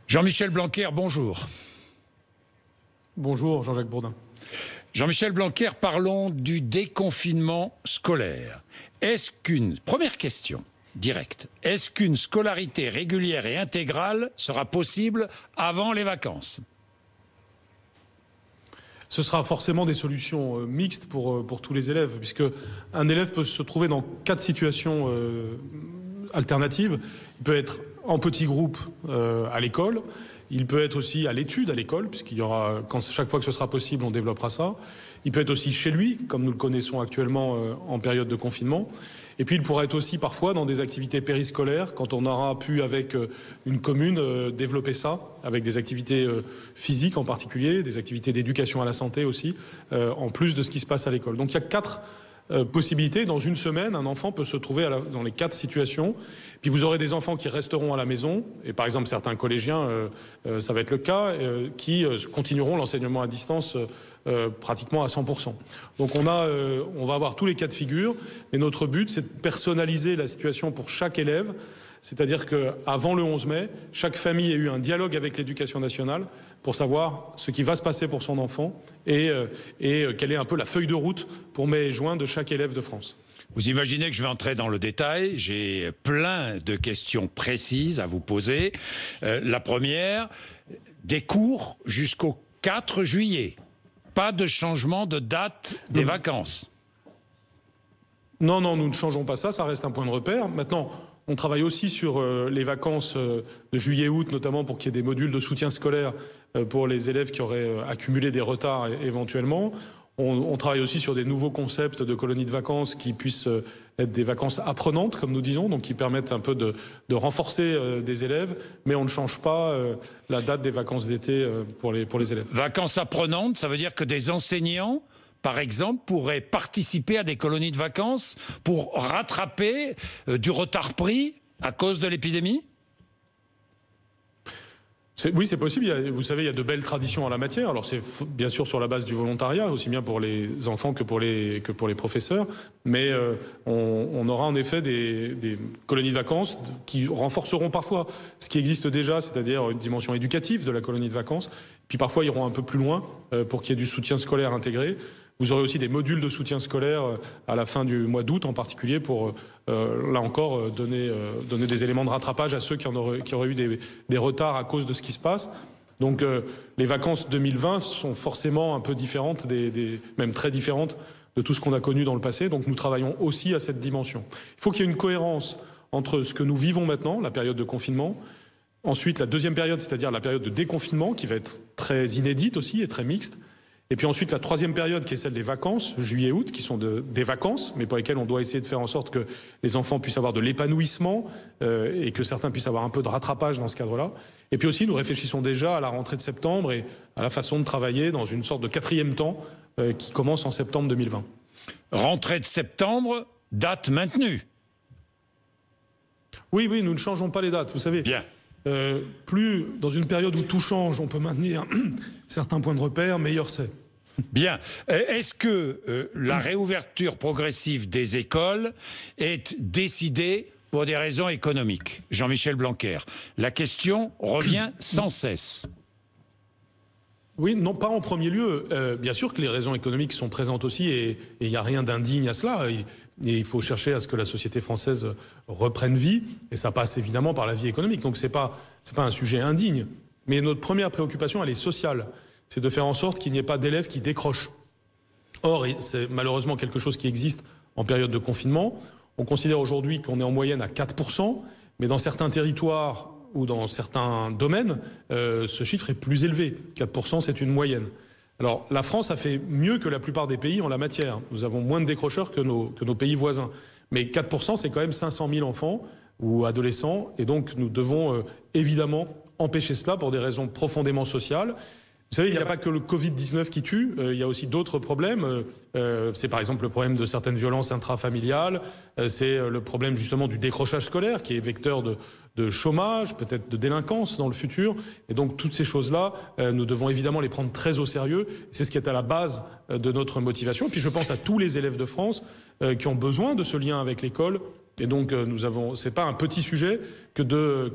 Jean-Michel Blanquer, bonjour. Bonjour Jean-Jacques Bourdin. Jean-Michel Blanquer, parlons du déconfinement scolaire. Première question directe, est-ce qu'une scolarité régulière et intégrale sera possible avant les vacances? Ce sera forcément des solutions mixtes pour tous les élèves, puisque un élève peut se trouver dans 4 situations alternatives. Il peut être en petit groupe à l'école, il peut être aussi à l'étude à l'école, puisqu'il y aura, chaque fois que ce sera possible, on développera ça. Il peut être aussi chez lui, comme nous le connaissons actuellement en période de confinement. Et puis il pourra être aussi parfois dans des activités périscolaires, quand on aura pu avec une commune développer ça, avec des activités physiques en particulier, des activités d'éducation à la santé aussi, en plus de ce qui se passe à l'école. Donc il y a 4 possibilités. Dans une semaine, un enfant peut se trouver dans les 4 situations. Puis vous aurez des enfants qui resteront à la maison, et par exemple certains collégiens, ça va être le cas, qui continueront l'enseignement à distance pratiquement à 100%. Donc on va avoir tous les cas de figure, mais notre but c'est de personnaliser la situation pour chaque élève, c'est-à-dire qu'avant le 11 mai, chaque famille a eu un dialogue avec l'éducation nationale pour savoir ce qui va se passer pour son enfant et quelle est un peu la feuille de route pour mai et juin de chaque élève de France. Vous imaginez que je vais entrer dans le détail, j'ai plein de questions précises à vous poser. La première, des cours jusqu'au 4 juillet. Pas de changement de date des vacances. Non, nous ne changeons pas ça, ça reste un point de repère. Maintenant, on travaille aussi sur les vacances de juillet-août, notamment pour qu'il y ait des modules de soutien scolaire pour les élèves qui auraient accumulé des retards éventuellement. On travaille aussi sur des nouveaux concepts de colonies de vacances qui puissent être des vacances apprenantes, comme nous disons, donc qui permettent un peu de renforcer des élèves, mais on ne change pas la date des vacances d'été pour les élèves. Vacances apprenantes, ça veut dire que des enseignants, par exemple, pourraient participer à des colonies de vacances pour rattraper du retard pris à cause de l'épidémie ? Oui, c'est possible. Vous savez, il y a de belles traditions en la matière. Alors c'est bien sûr sur la base du volontariat, aussi bien pour les enfants que pour les professeurs. Mais on aura en effet des colonies de vacances qui renforceront parfois ce qui existe déjà, c'est-à-dire une dimension éducative de la colonie de vacances. Puis parfois, iront un peu plus loin pour qu'il y ait du soutien scolaire intégré. Vous aurez aussi des modules de soutien scolaire à la fin du mois d'août en particulier pour, là encore, donner des éléments de rattrapage à ceux qui auraient eu des retards à cause de ce qui se passe. Donc les vacances 2020 sont forcément un peu différentes, même très différentes de tout ce qu'on a connu dans le passé. Donc nous travaillons aussi à cette dimension. Il faut qu'il y ait une cohérence entre ce que nous vivons maintenant, la période de confinement, ensuite la deuxième période, c'est-à-dire la période de déconfinement, qui va être très inédite aussi et très mixte. Et puis ensuite, la troisième période, qui est celle des vacances, juillet-août, qui sont des vacances, mais pour lesquelles on doit essayer de faire en sorte que les enfants puissent avoir de l'épanouissement et que certains puissent avoir un peu de rattrapage dans ce cadre-là. Et puis aussi, nous réfléchissons déjà à la rentrée de septembre et à la façon de travailler dans une sorte de 4e temps qui commence en septembre 2020. Rentrée de septembre, date maintenue. Oui, nous ne changeons pas les dates, vous savez. Bien. Plus, dans une période où tout change, on peut maintenir certains points de repère, meilleur c'est. Bien. Est-ce que la réouverture progressive des écoles est décidée pour des raisons économiques? Jean-Michel Blanquer, la question revient sans cesse. Oui, non, pas en premier lieu. Bien sûr que les raisons économiques sont présentes aussi et il n'y a rien d'indigne à cela. Et il faut chercher à ce que la société française reprenne vie et ça passe évidemment par la vie économique. Donc c'est pas un sujet indigne. Mais notre première préoccupation, elle est sociale. C'est de faire en sorte qu'il n'y ait pas d'élèves qui décrochent. Or, c'est malheureusement quelque chose qui existe en période de confinement. On considère aujourd'hui qu'on est en moyenne à 4%, mais dans certains territoires ou dans certains domaines, ce chiffre est plus élevé. 4%, c'est une moyenne. Alors, la France a fait mieux que la plupart des pays en la matière. Nous avons moins de décrocheurs que nos pays voisins. Mais 4%, c'est quand même 500 000 enfants ou adolescents. Et donc, nous devons évidemment empêcher cela pour des raisons profondément sociales. Vous savez, il n'y a pas que le Covid-19 qui tue, il y a aussi d'autres problèmes. C'est par exemple le problème de certaines violences intrafamiliales, c'est le problème justement du décrochage scolaire qui est vecteur de chômage, peut-être de délinquance dans le futur. Et donc toutes ces choses-là, nous devons évidemment les prendre très au sérieux. C'est ce qui est à la base de notre motivation. Et puis je pense à tous les élèves de France qui ont besoin de ce lien avec l'école Et donc, c'est pas un petit sujet que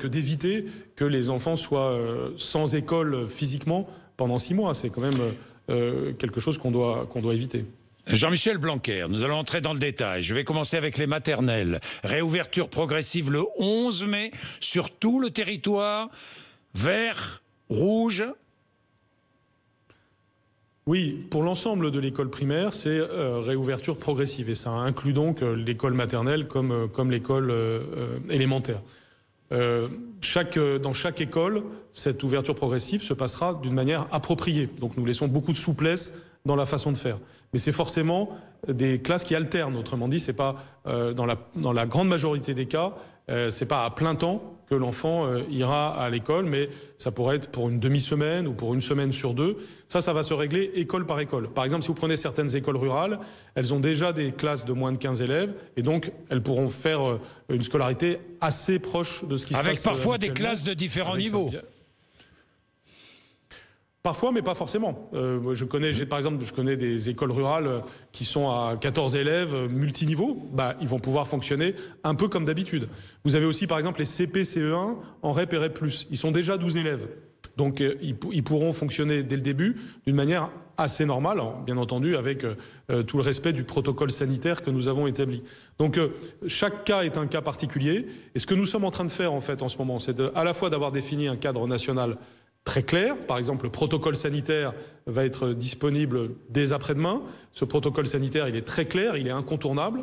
d'éviter que les enfants soient sans école physiquement pendant 6 mois. C'est quand même quelque chose qu'on doit éviter. Jean-Michel Blanquer, nous allons entrer dans le détail. Je vais commencer avec les maternelles. Réouverture progressive le 11 mai sur tout le territoire, vert, rouge. Oui, pour l'ensemble de l'école primaire, c'est réouverture progressive. Et ça inclut donc l'école maternelle comme l'école élémentaire. Dans chaque école, cette ouverture progressive se passera d'une manière appropriée. Donc nous laissons beaucoup de souplesse dans la façon de faire. Mais c'est forcément des classes qui alternent. Autrement dit, c'est pas dans la grande majorité des cas, c'est pas à plein temps que l'enfant ira à l'école, mais ça pourrait être pour une demi-semaine ou pour une semaine sur 2. Ça va se régler école par école. Par exemple, si vous prenez certaines écoles rurales, elles ont déjà des classes de moins de 15 élèves, et donc elles pourront faire une scolarité assez proche de ce qui se passe. Avec parfois des classes de différents niveaux. Parfois, mais pas forcément. Je connais des écoles rurales qui sont à 14 élèves multiniveaux. Ils vont pouvoir fonctionner un peu comme d'habitude. Vous avez aussi, par exemple, les CP, CE1 en REP et REP+. Ils sont déjà 12 élèves. Donc, ils pourront fonctionner dès le début d'une manière assez normale, bien entendu, avec tout le respect du protocole sanitaire que nous avons établi. Donc, chaque cas est un cas particulier. Et ce que nous sommes en train de faire, en fait, en ce moment, c'est à la fois d'avoir défini un cadre national très clair. Par exemple, le protocole sanitaire va être disponible dès après-demain. Ce protocole sanitaire, il est très clair, il est incontournable.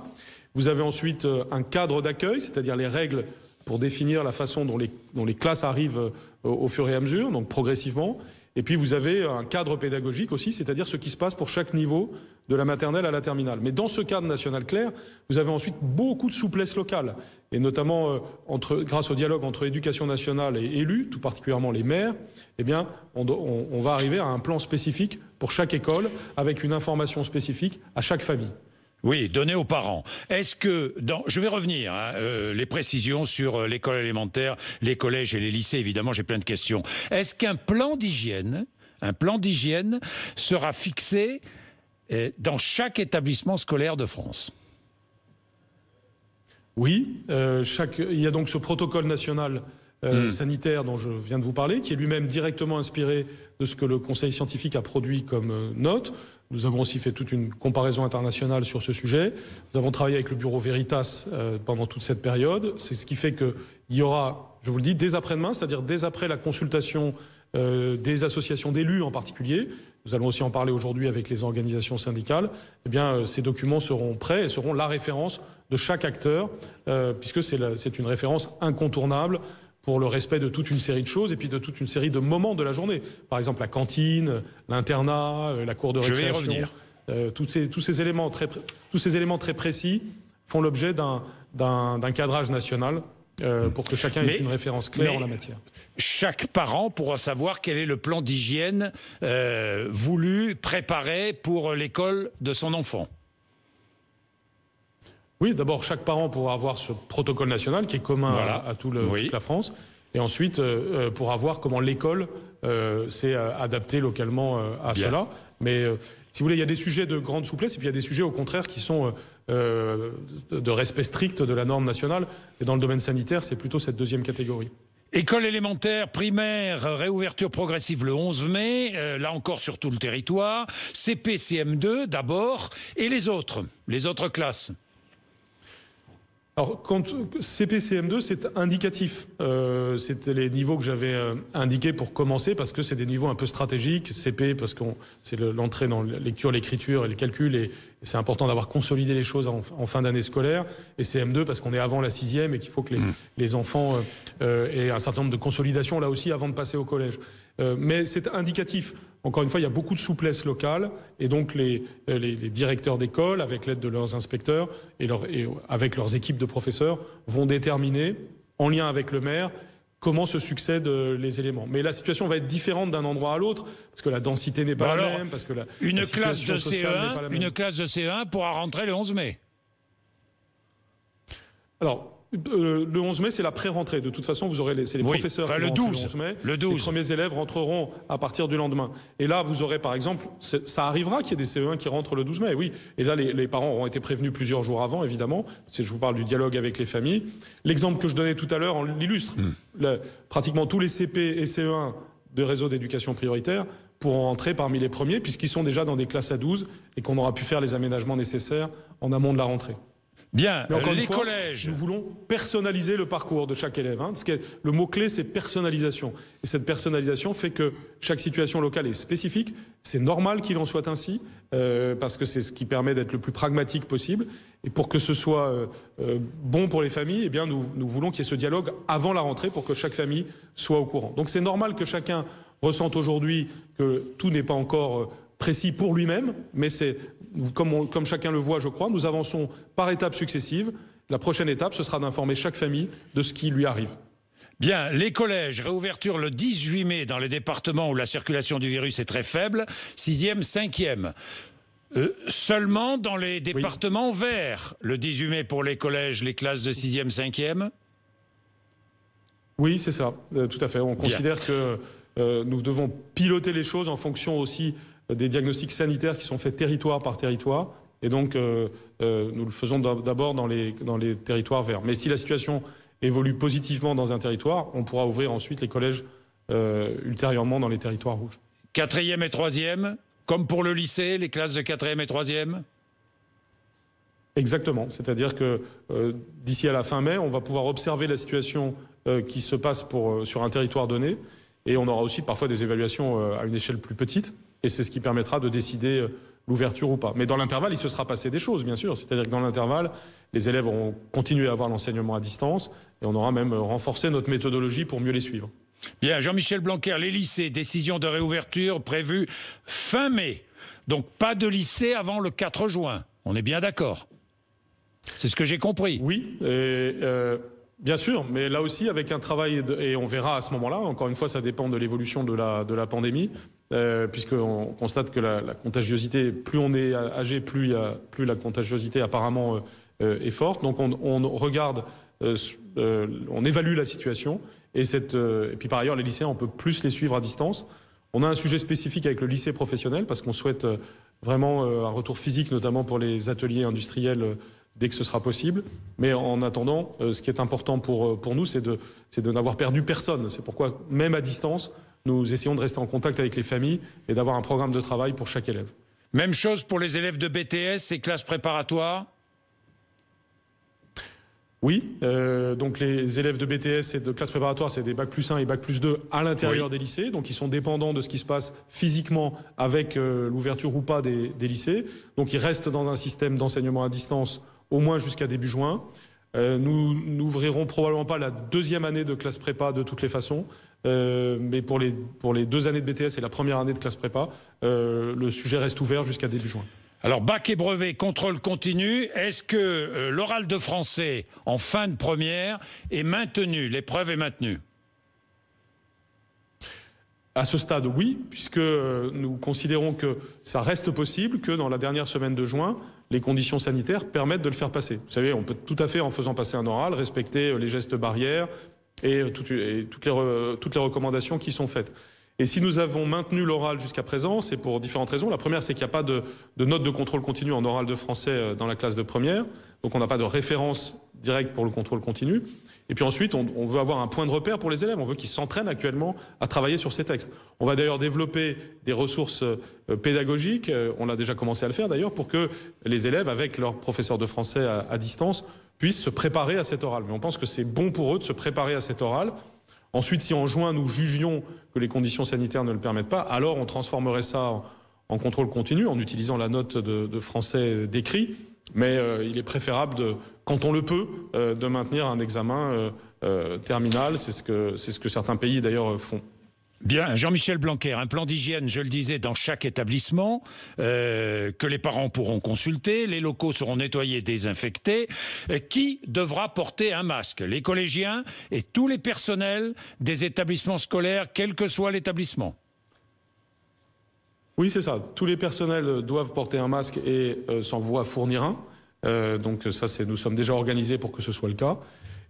Vous avez ensuite un cadre d'accueil, c'est-à-dire les règles pour définir la façon dont les classes arrivent au fur et à mesure, donc progressivement. Et puis vous avez un cadre pédagogique aussi, c'est-à-dire ce qui se passe pour chaque niveau de la maternelle à la terminale. Mais dans ce cadre national clair, vous avez ensuite beaucoup de souplesse locale, et notamment grâce au dialogue entre éducation nationale et élus, tout particulièrement les maires. Eh bien, on va arriver à un plan spécifique pour chaque école, avec une information spécifique à chaque famille. Oui, donné aux parents. Est-ce que, je vais revenir, les précisions sur l'école élémentaire, les collèges et les lycées, évidemment, j'ai plein de questions. Est-ce qu'un plan d'hygiène sera fixé dans chaque établissement scolaire de France? Oui, il y a donc ce protocole national sanitaire dont je viens de vous parler, qui est lui-même directement inspiré de ce que le Conseil scientifique a produit comme note. Nous avons aussi fait toute une comparaison internationale sur ce sujet. Nous avons travaillé avec le bureau Veritas pendant toute cette période. C'est ce qui fait qu'il y aura, je vous le dis, dès après-demain, c'est-à-dire dès après la consultation des associations d'élus en particulier, nous allons aussi en parler aujourd'hui avec les organisations syndicales, eh bien, ces documents seront prêts et seront la référence de chaque acteur, puisque c'est une référence incontournable pour le respect de toute une série de choses et puis de toute une série de moments de la journée. Par exemple, la cantine, l'internat, la cour de récréation. Je vais y revenir. Tous ces éléments très précis font l'objet d'un cadrage national pour que chacun ait une référence claire en la matière. Chaque parent pourra savoir quel est le plan d'hygiène voulu, préparé pour l'école de son enfant. Oui, d'abord, chaque parent pourra avoir ce protocole national qui est commun à toute la France. Et ensuite, pourra voir comment l'école s'est adaptée localement à cela. Mais si vous voulez, il y a des sujets de grande souplesse et puis il y a des sujets, au contraire, qui sont de respect strict de la norme nationale. Et dans le domaine sanitaire, c'est plutôt cette deuxième catégorie. École élémentaire, primaire, réouverture progressive le 11 mai, là encore sur tout le territoire. CP, CM2 d'abord, et les autres classes. Alors, quand CP, CM2, c'est indicatif. C'était les niveaux que j'avais indiqués pour commencer, parce que c'est des niveaux un peu stratégiques. CP, parce que c'est l'entrée dans la lecture, l'écriture et le calcul, et c'est important d'avoir consolidé les choses en fin d'année scolaire. Et CM2, parce qu'on est avant la 6e et qu'il faut que les enfants aient un certain nombre de consolidations, là aussi, avant de passer au collège. Mais c'est indicatif. Encore une fois, il y a beaucoup de souplesse locale, et donc les directeurs d'école, avec l'aide de leurs inspecteurs et avec leurs équipes de professeurs, vont déterminer, en lien avec le maire, comment se succèdent les éléments. Mais la situation va être différente d'un endroit à l'autre, parce que la densité n'est pas la même, parce que une classe de CE1 pourra rentrer le 11 mai. Alors, Le 11 mai, c'est la pré-rentrée. De toute façon, vous aurez c'est les professeurs qui le rentrent 12, le 11 mai. Le 12. Les premiers élèves rentreront à partir du lendemain. Et là, vous aurez, par exemple, ça arrivera qu'il y ait des CE1 qui rentrent le 12 mai, oui. Et là, les parents auront été prévenus plusieurs jours avant, évidemment. Je vous parle du dialogue avec les familles. L'exemple que je donnais tout à l'heure l'illustre. Pratiquement tous les CP et CE1 de réseau d'éducation prioritaire pourront rentrer parmi les premiers, puisqu'ils sont déjà dans des classes à 12 et qu'on aura pu faire les aménagements nécessaires en amont de la rentrée. Bien, les collèges. Nous voulons personnaliser le parcours de chaque élève. Le mot-clé, c'est personnalisation. Et cette personnalisation fait que chaque situation locale est spécifique. C'est normal qu'il en soit ainsi, parce que c'est ce qui permet d'être le plus pragmatique possible. Et pour que ce soit bon pour les familles, eh bien, nous voulons qu'il y ait ce dialogue avant la rentrée pour que chaque famille soit au courant. Donc c'est normal que chacun ressente aujourd'hui que tout n'est pas encore précis pour lui-même, mais c'est comme chacun le voit, je crois, nous avançons par étapes successives. La prochaine étape, ce sera d'informer chaque famille de ce qui lui arrive. Bien, les collèges, réouverture le 18 mai dans les départements où la circulation du virus est très faible, 6e, 5e. Seulement dans les départements verts, le 18 mai pour les collèges, les classes de 6e, 5e. Oui, c'est ça, tout à fait. On considère que nous devons piloter les choses en fonction aussi des diagnostics sanitaires qui sont faits territoire par territoire. Et donc, nous le faisons d'abord dans les territoires verts. Mais si la situation évolue positivement dans un territoire, on pourra ouvrir ensuite les collèges ultérieurement dans les territoires rouges. 4e et 3e, comme pour le lycée, les classes de 4e et 3e. Exactement. C'est-à-dire que d'ici à la fin mai, on va pouvoir observer la situation qui se passe sur un territoire donné. Et on aura aussi parfois des évaluations à une échelle plus petite. Et c'est ce qui permettra de décider l'ouverture ou pas. Mais dans l'intervalle, il se sera passé des choses, bien sûr. C'est-à-dire que dans l'intervalle, les élèves auront continué à avoir l'enseignement à distance et on aura même renforcé notre méthodologie pour mieux les suivre. Bien, Jean-Michel Blanquer, les lycées, décision de réouverture prévue fin mai. Donc pas de lycée avant le 4 juin. On est bien d'accord? C'est ce que j'ai compris. Oui, bien sûr, mais là aussi avec un travail, et on verra à ce moment-là, encore une fois ça dépend de l'évolution de la pandémie, puisqu'on constate que la contagiosité, plus on est âgé, plus la contagiosité apparemment est forte. Donc on regarde, on évalue la situation, et puis par ailleurs les lycéens, on peut plus les suivre à distance. On a un sujet spécifique avec le lycée professionnel, parce qu'on souhaite vraiment un retour physique, notamment pour les ateliers industriels, dès que ce sera possible. Mais en attendant, ce qui est important pour nous, c'est de n'avoir perdu personne. C'est pourquoi, même à distance, nous essayons de rester en contact avec les familles et d'avoir un programme de travail pour chaque élève. Même chose pour les élèves de BTS et classes préparatoires? Oui, donc les élèves de BTS et de classe préparatoire, c'est des bac plus 1 et bac plus 2 à l'intérieur des lycées. Donc ils sont dépendants de ce qui se passe physiquement avec l'ouverture ou pas des lycées. Donc ils restent dans un système d'enseignement à distance au moins jusqu'à début juin. Nous n'ouvrirons probablement pas la deuxième année de classe prépa de toutes les façons. Mais pour les 2 années de BTS et la première année de classe prépa, le sujet reste ouvert jusqu'à début juin. Alors, bac et brevet, contrôle continu, est-ce que l'oral de français en fin de première est maintenu, l'épreuve est maintenue? À ce stade, oui, puisque nous considérons que ça reste possible, que dans la dernière semaine de juin, les conditions sanitaires permettent de le faire passer. Vous savez, on peut tout à fait, en faisant passer un oral, respecter les gestes barrières et toutes les recommandations qui sont faites. Et si nous avons maintenu l'oral jusqu'à présent, c'est pour différentes raisons. La première, c'est qu'il n'y a pas de note de contrôle continu en oral de français dans la classe de première. Donc on n'a pas de référence directe pour le contrôle continu. Et puis ensuite, on veut avoir un point de repère pour les élèves. On veut qu'ils s'entraînent actuellement à travailler sur ces textes. On va d'ailleurs développer des ressources pédagogiques. On a déjà commencé à le faire d'ailleurs pour que les élèves, avec leur professeur de français à distance, puissent se préparer à cet oral. Mais on pense que c'est bon pour eux de se préparer à cet oral. Ensuite, si en juin, nous jugions que les conditions sanitaires ne le permettent pas, alors on transformerait ça en contrôle continu en utilisant la note de français d'écrit. Mais il est préférable, quand on le peut, de maintenir un examen terminal. C'est ce que certains pays d'ailleurs font. Bien, Jean-Michel Blanquer, un plan d'hygiène, je le disais, dans chaque établissement, que les parents pourront consulter, les locaux seront nettoyés, désinfectés. Qui devra porter un masque? Les collégiens et tous les personnels des établissements scolaires, quel que soit l'établissement? Oui, c'est ça. Tous les personnels doivent porter un masque et s'en voient fournir un. Donc ça, nous sommes déjà organisés pour que ce soit le cas.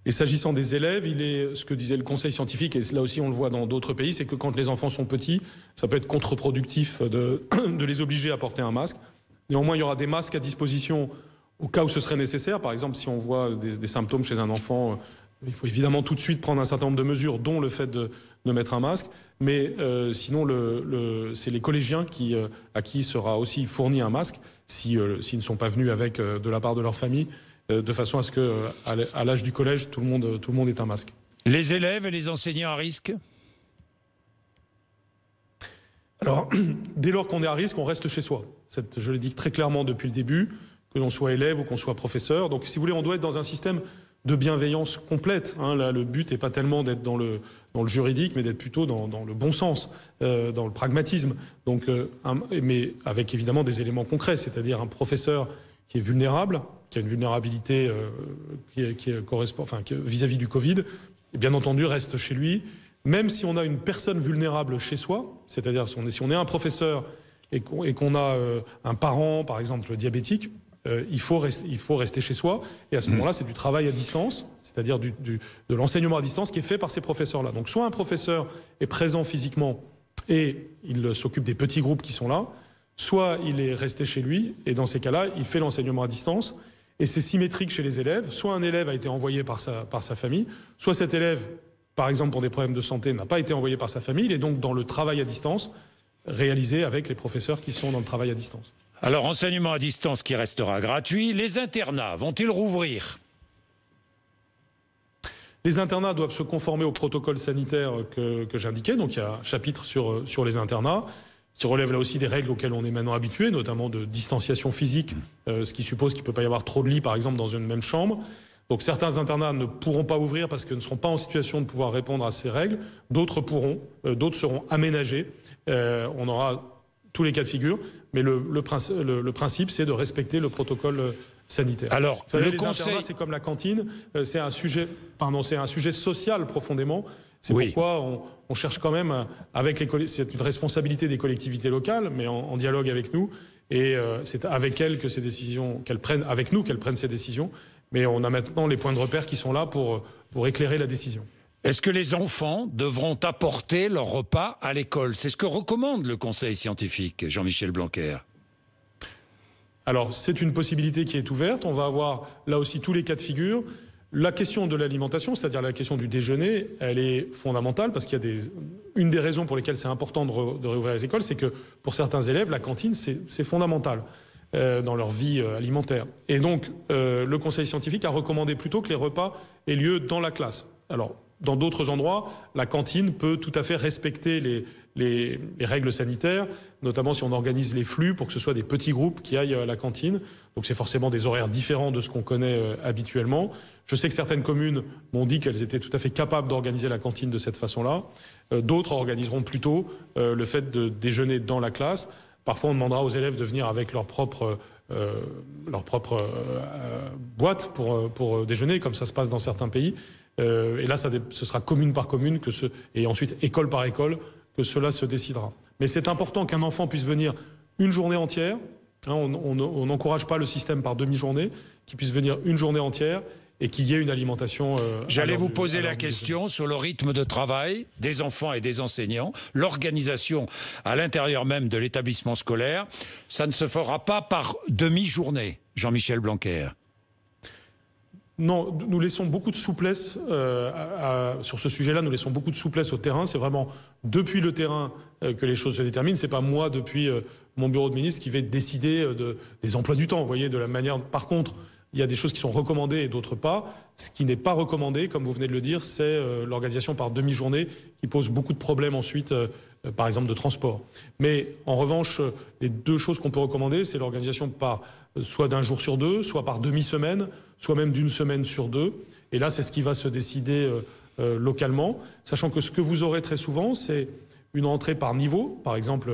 Et s'agissant des élèves, ce que disait le conseil scientifique, et là aussi on le voit dans d'autres pays, c'est que quand les enfants sont petits, ça peut être contre-productif de les obliger à porter un masque. Néanmoins, il y aura des masques à disposition au cas où ce serait nécessaire. Par exemple, si on voit des symptômes chez un enfant, il faut évidemment tout de suite prendre un certain nombre de mesures, dont le fait de mettre un masque. Mais sinon, c'est les collégiens à qui sera aussi fourni un masque, s'ils ne sont pas venus avec de la part de leur famille, de façon à ce qu'à l'âge du collège, tout le monde ait un masque. Les élèves et les enseignants à risque? Alors, dès lors qu'on est à risque, on reste chez soi. Je l'ai dit très clairement depuis le début, que l'on soit élève ou qu'on soit professeur. Donc, si vous voulez, on doit être dans un système de bienveillance complète. Là, le but n'est pas tellement d'être dans le juridique, mais d'être plutôt dans le bon sens, dans le pragmatisme. Donc, mais avec évidemment des éléments concrets, c'est-à-dire un professeur qui est vulnérable, qui a une vulnérabilité qui correspond, vis-à-vis du Covid, et bien entendu reste chez lui. Même si on a une personne vulnérable chez soi, c'est-à-dire si on est un professeur et qu'on a un parent, par exemple, diabétique, il faut rester chez soi. Et à ce moment-là, c'est du travail à distance, c'est-à-dire de l'enseignement à distance qui est fait par ces professeurs-là. Donc soit un professeur est présent physiquement et il s'occupe des petits groupes qui sont là, soit il est resté chez lui, et dans ces cas-là, il fait l'enseignement à distance. Et c'est symétrique chez les élèves. Soit un élève a été envoyé par sa famille, soit cet élève, par exemple pour des problèmes de santé, n'a pas été envoyé par sa famille. Il est donc dans le travail à distance, réalisé avec les professeurs qui sont dans le travail à distance. Alors, enseignement à distance qui restera gratuit. Les internats vont-ils rouvrir? Les internats doivent se conformer au protocole sanitaire que j'indiquais. Donc, il y a un chapitre sur les internats qui relève là aussi des règles auxquelles on est maintenant habitué, notamment de distanciation physique, ce qui suppose qu'il ne peut pas y avoir trop de lits, par exemple, dans une même chambre. Donc certains internats ne pourront pas ouvrir parce qu'ils ne seront pas en situation de pouvoir répondre à ces règles. D'autres pourront, d'autres seront aménagés. On aura tous les cas de figure, mais le principe, c'est de respecter le protocole sanitaire. Alors, vous savez, les internats, c'est comme la cantine, c'est un sujet social profondément. C'est pourquoi on cherche quand même, c'est une responsabilité des collectivités locales, mais en dialogue avec nous, et c'est avec elles que ces décisions, qu'elles prennent ces décisions, mais on a maintenant les points de repère qui sont là pour éclairer la décision. Est-ce que les enfants devront apporter leur repas à l'école? C'est ce que recommande le conseil scientifique, Jean-Michel Blanquer. Alors, c'est une possibilité qui est ouverte. On va avoir là aussi tous les cas de figure. La question de l'alimentation, c'est-à-dire la question du déjeuner, elle est fondamentale parce qu'il y a une des raisons pour lesquelles c'est important de réouvrir les écoles, c'est que pour certains élèves, la cantine, c'est fondamental dans leur vie alimentaire. Et donc, le conseil scientifique a recommandé plutôt que les repas aient lieu dans la classe. Alors, dans d'autres endroits, la cantine peut tout à fait respecter les règles sanitaires, notamment si on organise les flux pour que ce soit des petits groupes qui aillent à la cantine. Donc c'est forcément des horaires différents de ce qu'on connaît habituellement. Je sais que certaines communes m'ont dit qu'elles étaient tout à fait capables d'organiser la cantine de cette façon-là. D'autres organiseront plutôt le fait de déjeuner dans la classe. Parfois, on demandera aux élèves de venir avec leur propre boîte pour déjeuner, comme ça se passe dans certains pays. Et là, ce sera commune par commune, et ensuite école par école, que cela se décidera. Mais c'est important qu'un enfant puisse venir une journée entière. On n'encourage pas le système par demi-journée, qu'il puisse venir une journée entière et qu'il y ait une alimentation. J'allais vous poser la question sur le rythme de travail des enfants et des enseignants, l'organisation à l'intérieur même de l'établissement scolaire. Ça ne se fera pas par demi-journée, Jean-Michel Blanquer. Non, nous laissons beaucoup de souplesse sur ce sujet-là. Nous laissons beaucoup de souplesse au terrain. C'est vraiment depuis le terrain que les choses se déterminent. C'est pas moi depuis mon bureau de ministre qui vais décider des emplois du temps. Vous voyez, de la manière. Par contre, il y a des choses qui sont recommandées et d'autres pas. Ce qui n'est pas recommandé, comme vous venez de le dire, c'est l'organisation par demi-journée qui pose beaucoup de problèmes ensuite, par exemple de transport. Mais en revanche, les deux choses qu'on peut recommander, c'est l'organisation par soit d'un jour sur deux, soit par demi-semaine, soit même d'une semaine sur deux. Et là, c'est ce qui va se décider localement, sachant que ce que vous aurez très souvent, c'est une entrée par niveau, par exemple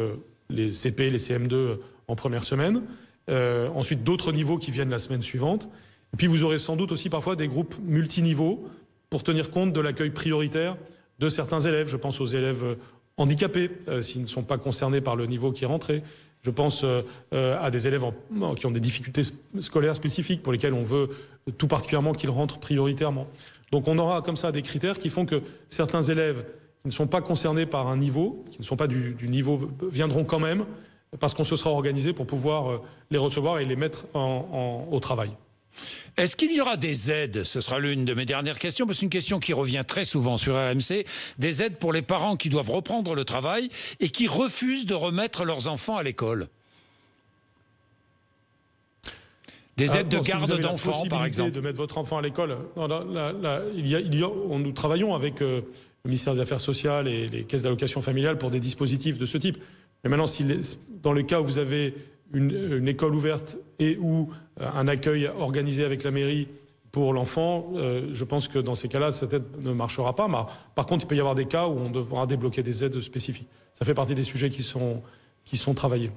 les CP, les CM2 en première semaine, ensuite d'autres niveaux qui viennent la semaine suivante, et puis vous aurez sans doute aussi parfois des groupes multiniveaux pour tenir compte de l'accueil prioritaire de certains élèves. Je pense aux élèves handicapés, s'ils ne sont pas concernés par le niveau qui est rentré. Je pense à des élèves qui ont des difficultés scolaires spécifiques pour lesquels on veut tout particulièrement qu'ils rentrent prioritairement. Donc on aura comme ça des critères qui font que certains élèves qui ne sont pas concernés par un niveau, qui ne sont pas du niveau, viendront quand même, parce qu'on se sera organisé pour pouvoir les recevoir et les mettre au travail. Est-ce qu'il y aura des aides? Ce sera l'une de mes dernières questions, parce que c'est une question qui revient très souvent sur RMC. Des aides pour les parents qui doivent reprendre le travail et qui refusent de remettre leurs enfants à l'école. Des aides de garde d'enfants, par exemple. De mettre votre enfant à l'école. Nous travaillons avec le ministère des Affaires sociales et les caisses d'allocation familiale pour des dispositifs de ce type. Mais maintenant, dans le cas où vous avez une école ouverte et ou un accueil organisé avec la mairie pour l'enfant, je pense que dans ces cas-là, cette aide ne marchera pas. Mais, par contre, il peut y avoir des cas où on devra débloquer des aides spécifiques. Ça fait partie des sujets qui sont travaillés.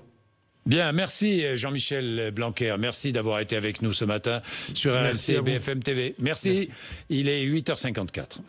Bien, merci Jean-Michel Blanquer. Merci d'avoir été avec nous ce matin sur RMC BFM TV. Merci. Il est 8h54.